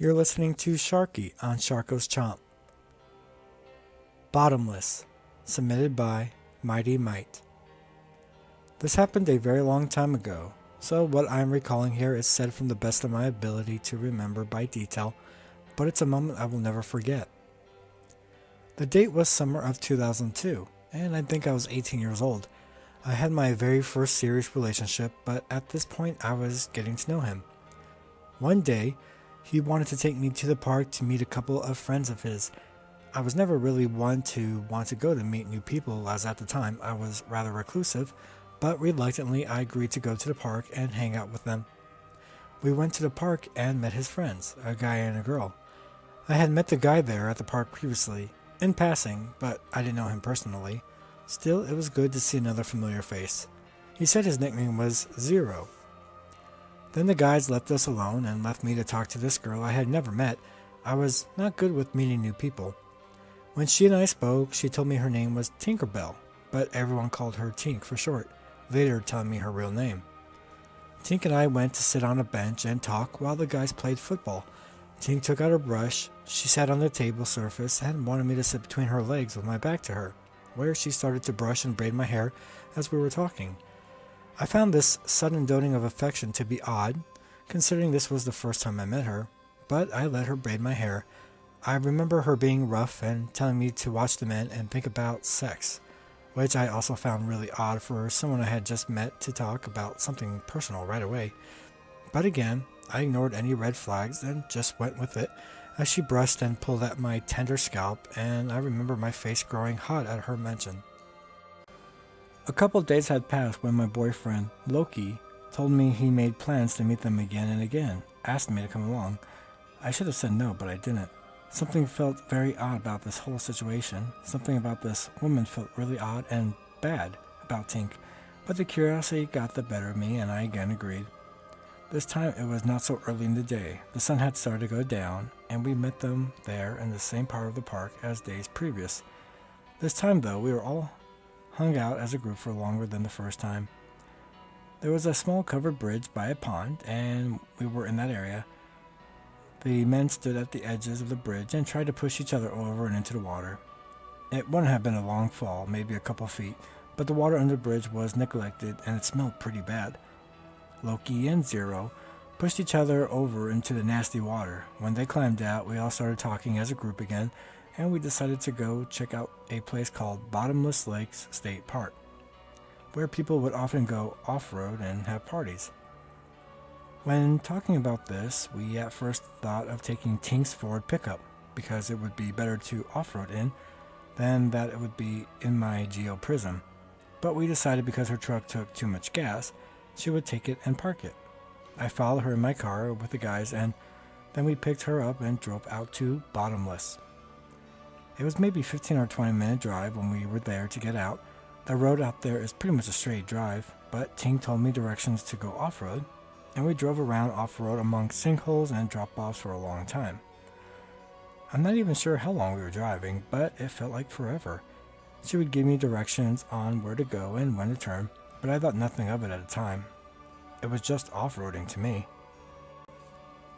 You're listening to Sharky on sharkgoeschomp. Bottomless, submitted by Mighty Might. This happened a very long time ago, so what I'm recalling here is said from the best of my ability to remember by detail, but it's a moment I will never forget. The date was summer of 2002, and I think I was 18 years old. I had my very first serious relationship, but at this point I was getting to know him. One day, he wanted to take me to the park to meet a couple of friends of his. I was never really one to want to go to meet new people, as at the time I was rather reclusive, but reluctantly I agreed to go to the park and hang out with them. We went to the park and met his friends, a guy and a girl. I had met the guy there at the park previously, in passing, but I didn't know him personally. Still, it was good to see another familiar face. He said his nickname was Zero. Then the guys left us alone and left me to talk to this girl I had never met. I was not good with meeting new people. When she and I spoke, she told me her name was Tinkerbell, but everyone called her Tink for short, later telling me her real name. Tink and I went to sit on a bench and talk while the guys played football. Tink took out her brush, she sat on the table surface and wanted me to sit between her legs with my back to her, where she started to brush and braid my hair as we were talking. I found this sudden doting of affection to be odd, considering this was the first time I met her, but I let her braid my hair. I remember her being rough and telling me to watch the men and think about sex, which I also found really odd for someone I had just met to talk about something personal right away. But again, I ignored any red flags and just went with it as she brushed and pulled at my tender scalp, and I remember my face growing hot at her mention. A couple days had passed when my boyfriend, Loki, told me he made plans to meet them again and again, asked me to come along. I should have said no, but I didn't. Something felt very odd about this whole situation. Something about this woman felt really odd and bad about Tink, but the curiosity got the better of me and I again agreed. This time it was not so early in the day. The sun had started to go down, and we met them there in the same part of the park as days previous. This time, though, we were all hung out as a group for longer than the first time. There was a small covered bridge by a pond, and we were in that area. The men stood at the edges of the bridge and tried to push each other over and into the water. It wouldn't have been a long fall, maybe a couple feet, but the water under the bridge was neglected and it smelled pretty bad. Loki and Zero pushed each other over into the nasty water. When they climbed out, we all started talking as a group again, and we decided to go check out a place called Bottomless Lakes State Park, where people would often go off-road and have parties. When talking about this, we at first thought of taking Tink's Ford pickup, because it would be better to off-road in than that it would be in my Geo Prism. But we decided because her truck took too much gas, she would take it and park it. I followed her in my car with the guys, and then we picked her up and drove out to Bottomless. It was maybe 15 or 20 minute drive when we were there to get out. The road out there is pretty much a straight drive, but Tink told me directions to go off-road, and we drove around off-road among sinkholes and drop-offs for a long time. I'm not even sure how long we were driving, but it felt like forever. She would give me directions on where to go and when to turn, but I thought nothing of it at the time. It was just off-roading to me.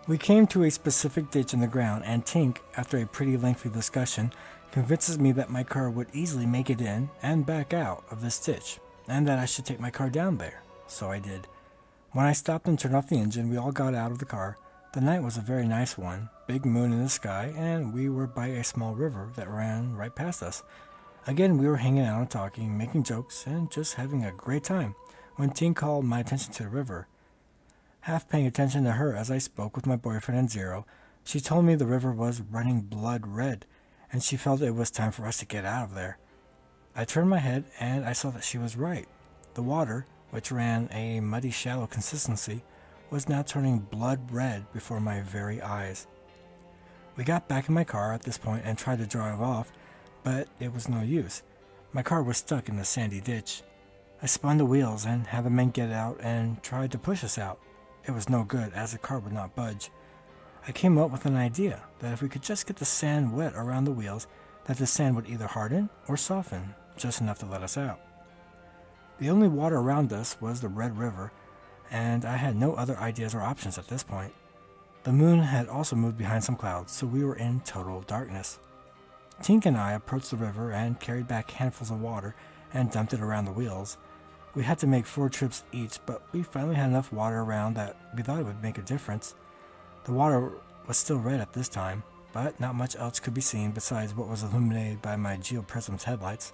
We came to a specific ditch in the ground, and Tink, after a pretty lengthy discussion, convinces me that my car would easily make it in and back out of this ditch, and that I should take my car down there. So I did. When I stopped and turned off the engine, we all got out of the car. The night was a very nice one, big moon in the sky, and we were by a small river that ran right past us. Again, we were hanging out and talking, making jokes, and just having a great time, when Tink called my attention to the river. Half paying attention to her as I spoke with my boyfriend and Zero, she told me the river was running blood red, and she felt it was time for us to get out of there. I turned my head, and I saw that she was right. The water, which ran a muddy shallow consistency, was now turning blood red before my very eyes. We got back in my car at this point and tried to drive off, but it was no use. My car was stuck in the sandy ditch. I spun the wheels and had the men get out and tried to push us out. It was no good, as the car would not budge. I came up with an idea that if we could just get the sand wet around the wheels, that the sand would either harden or soften, just enough to let us out. The only water around us was the Red River, and I had no other ideas or options at this point. The moon had also moved behind some clouds, so we were in total darkness. Tink and I approached the river and carried back handfuls of water and dumped it around the wheels. We had to make 4 trips each, but we finally had enough water around that we thought it would make a difference. The water was still red at this time, but not much else could be seen besides what was illuminated by my geoprism's headlights.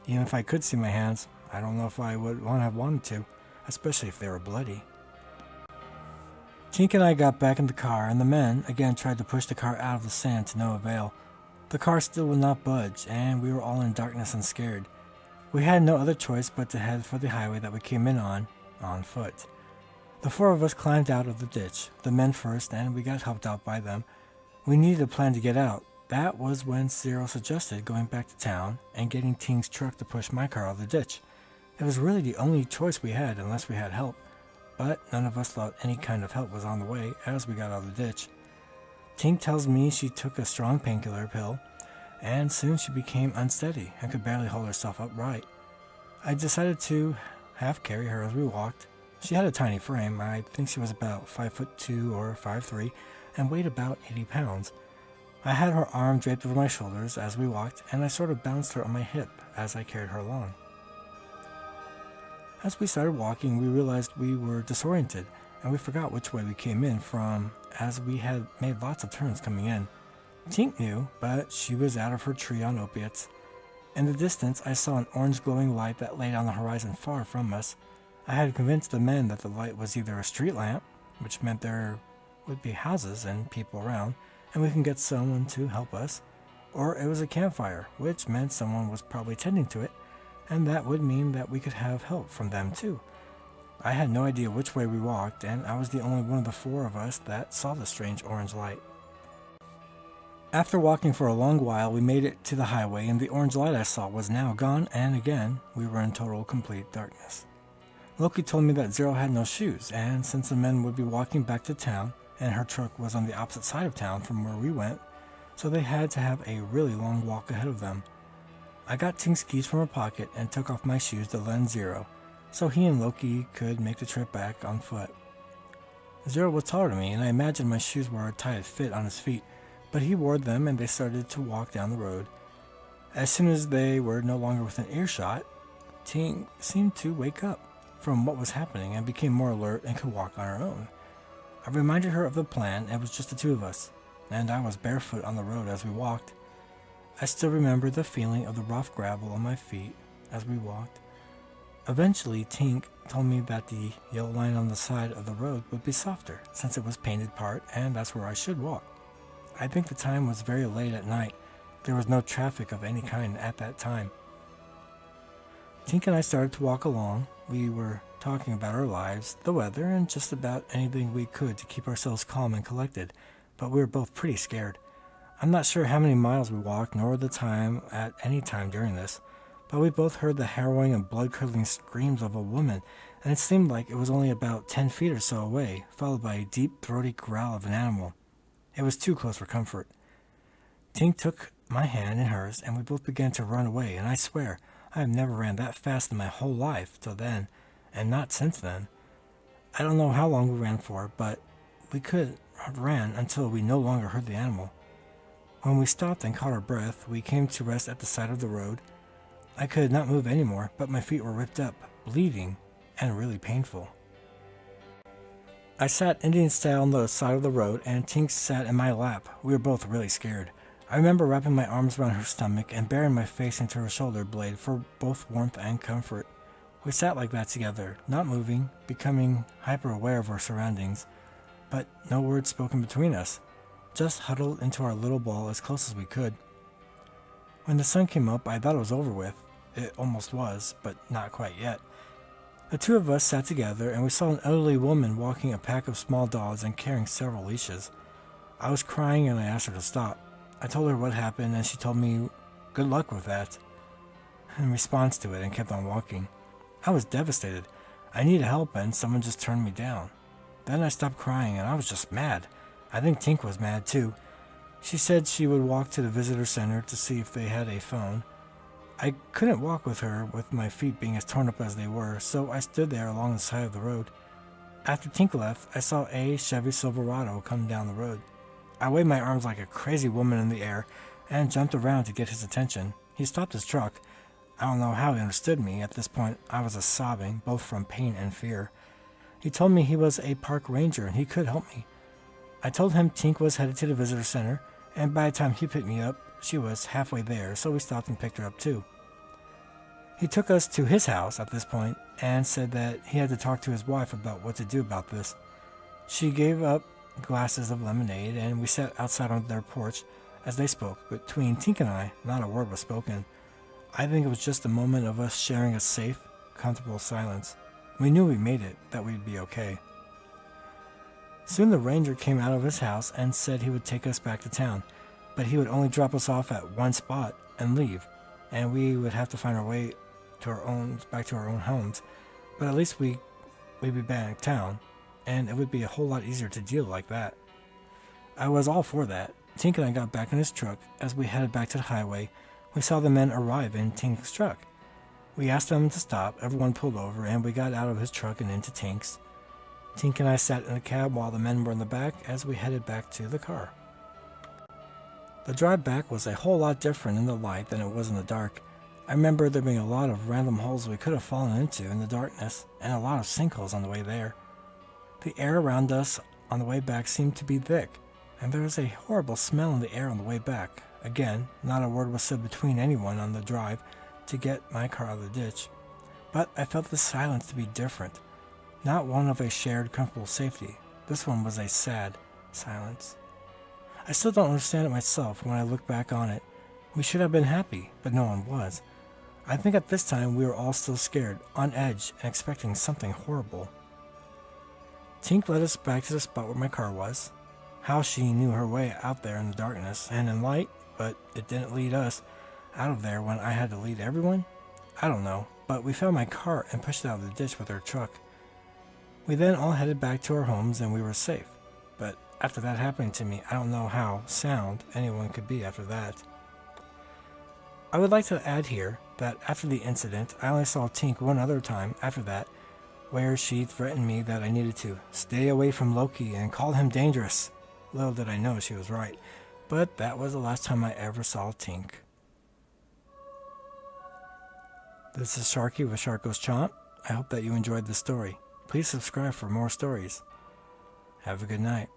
Even if I could see my hands, I don't know if I would have wanted to, especially if they were bloody. Tink and I got back in the car, and the men again tried to push the car out of the sand to no avail. The car still would not budge, and we were all in darkness and scared. We had no other choice but to head for the highway that we came in on foot. The 4 of us climbed out of the ditch, the men first, and we got helped out by them. We needed a plan to get out. That was when Zero suggested going back to town and getting Tink's truck to push my car out of the ditch. It was really the only choice we had unless we had help, but none of us thought any kind of help was on the way as we got out of the ditch. Tink tells me she took a strong painkiller pill, and soon she became unsteady and could barely hold herself upright. I decided to half carry her as we walked. She had a tiny frame. I think she was about 5'2" or 5'3", and weighed about 80 pounds. I had her arm draped over my shoulders as we walked, and I sort of bounced her on my hip as I carried her along. As we started walking, we realized we were disoriented, and we forgot which way we came in from, as we had made lots of turns coming in. Tink knew, but she was out of her tree on opiates. In the distance, I saw an orange glowing light that lay on the horizon far from us. I had convinced the men that the light was either a street lamp, which meant there would be houses and people around, and we can get someone to help us, or it was a campfire, which meant someone was probably tending to it, and that would mean that we could have help from them too. I had no idea which way we walked, and I was the only one of the 4 of us that saw the strange orange light. After walking for a long while, we made it to the highway, and the orange light I saw was now gone, and again, we were in total, complete darkness. Loki told me that Zero had no shoes, and since the men would be walking back to town, and her truck was on the opposite side of town from where we went, so they had to have a really long walk ahead of them. I got Tink's keys from her pocket and took off my shoes to lend Zero, so he and Loki could make the trip back on foot. Zero was taller than me, and I imagined my shoes were a tight fit on his feet, but he wore them and they started to walk down the road. As soon as they were no longer within earshot, Tink seemed to wake up from what was happening and became more alert and could walk on her own. I reminded her of the plan. It was just the 2 of us, and I was barefoot on the road as we walked. I still remember the feeling of the rough gravel on my feet as we walked. Eventually, Tink told me that the yellow line on the side of the road would be softer since it was painted part, and that's where I should walk. I think the time was very late at night. There was no traffic of any kind at that time. Tink and I started to walk along. We were talking about our lives, the weather, and just about anything we could to keep ourselves calm and collected, but we were both pretty scared. I'm not sure how many miles we walked, nor the time at any time during this, but we both heard the harrowing and blood-curdling screams of a woman, and it seemed like it was only about 10 feet or so away, followed by a deep, throaty growl of an animal. It was too close for comfort. Tink took my hand in hers, and we both began to run away, and I swear, I have never ran that fast in my whole life till then, and not since then. I don't know how long we ran for, but we could have ran until we no longer heard the animal. When we stopped and caught our breath, we came to rest at the side of the road. I could not move anymore, but my feet were ripped up, bleeding, and really painful. I sat Indian style on the side of the road, and Tink sat in my lap. We were both really scared. I remember wrapping my arms around her stomach and burying my face into her shoulder blade for both warmth and comfort. We sat like that together, not moving, becoming hyper-aware of our surroundings, but no words spoken between us, just huddled into our little ball as close as we could. When the sun came up, I thought it was over with. It almost was, but not quite yet. The 2 of us sat together, and we saw an elderly woman walking a pack of small dogs and carrying several leashes. I was crying, and I asked her to stop. I told her what happened, and she told me good luck with that in response to it, and kept on walking. I was devastated. I needed help, and someone just turned me down. Then I stopped crying, and I was just mad. I think Tink was mad too. She said she would walk to the visitor center to see if they had a phone. I couldn't walk with her with my feet being as torn up as they were, so I stood there along the side of the road. After Tink left, I saw a Chevy Silverado come down the road. I waved my arms like a crazy woman in the air and jumped around to get his attention. He stopped his truck. I don't know how he understood me. At this point, I was sobbing, both from pain and fear. He told me he was a park ranger and he could help me. I told him Tink was headed to the visitor center, and by the time he picked me up, she was halfway there, so we stopped and picked her up too. He took us to his house at this point and said that he had to talk to his wife about what to do about this. She gave up glasses of lemonade and we sat outside on their porch as they spoke. Between Tink and I, not a word was spoken. I think it was just a moment of us sharing a safe, comfortable silence. We knew we made it, that we'd be okay. Soon the ranger came out of his house and said he would take us back to town, but he would only drop us off at one spot and leave, and we would have to find our way back to our own homes. But at least we'd be back in town, and it would be a whole lot easier to deal like that. I was all for that. Tink and I got back in his truck. As we headed back to the highway, we saw the men arrive in Tink's truck. We asked them to stop, everyone pulled over, and we got out of his truck and into Tink's. Tink and I sat in the cab while the men were in the back as we headed back to the car. The drive back was a whole lot different in the light than it was in the dark. I remember there being a lot of random holes we could have fallen into in the darkness, and a lot of sinkholes on the way there. The air around us on the way back seemed to be thick, and there was a horrible smell in the air on the way back. Again, not a word was said between anyone on the drive to get my car out of the ditch. But I felt the silence to be different, not one of a shared, comfortable safety. This one was a sad silence. I still don't understand it myself when I look back on it. We should have been happy, but no one was. I think at this time we were all still scared, on edge, and expecting something horrible. Tink led us back to the spot where my car was. How she knew her way out there in the darkness and in light, but it didn't lead us out of there when I had to lead everyone? I don't know, but we found my car and pushed it out of the ditch with her truck. We then all headed back to our homes and we were safe. But after that happening to me, I don't know how sound anyone could be after that. I would like to add here that after the incident, I only saw Tink one other time after that, where she threatened me that I needed to stay away from Loki and call him dangerous. Little did I know she was right, but that was the last time I ever saw Tink. This is Sharky with sharkgoeschomp. I hope that you enjoyed the story. Please subscribe for more stories. Have a good night.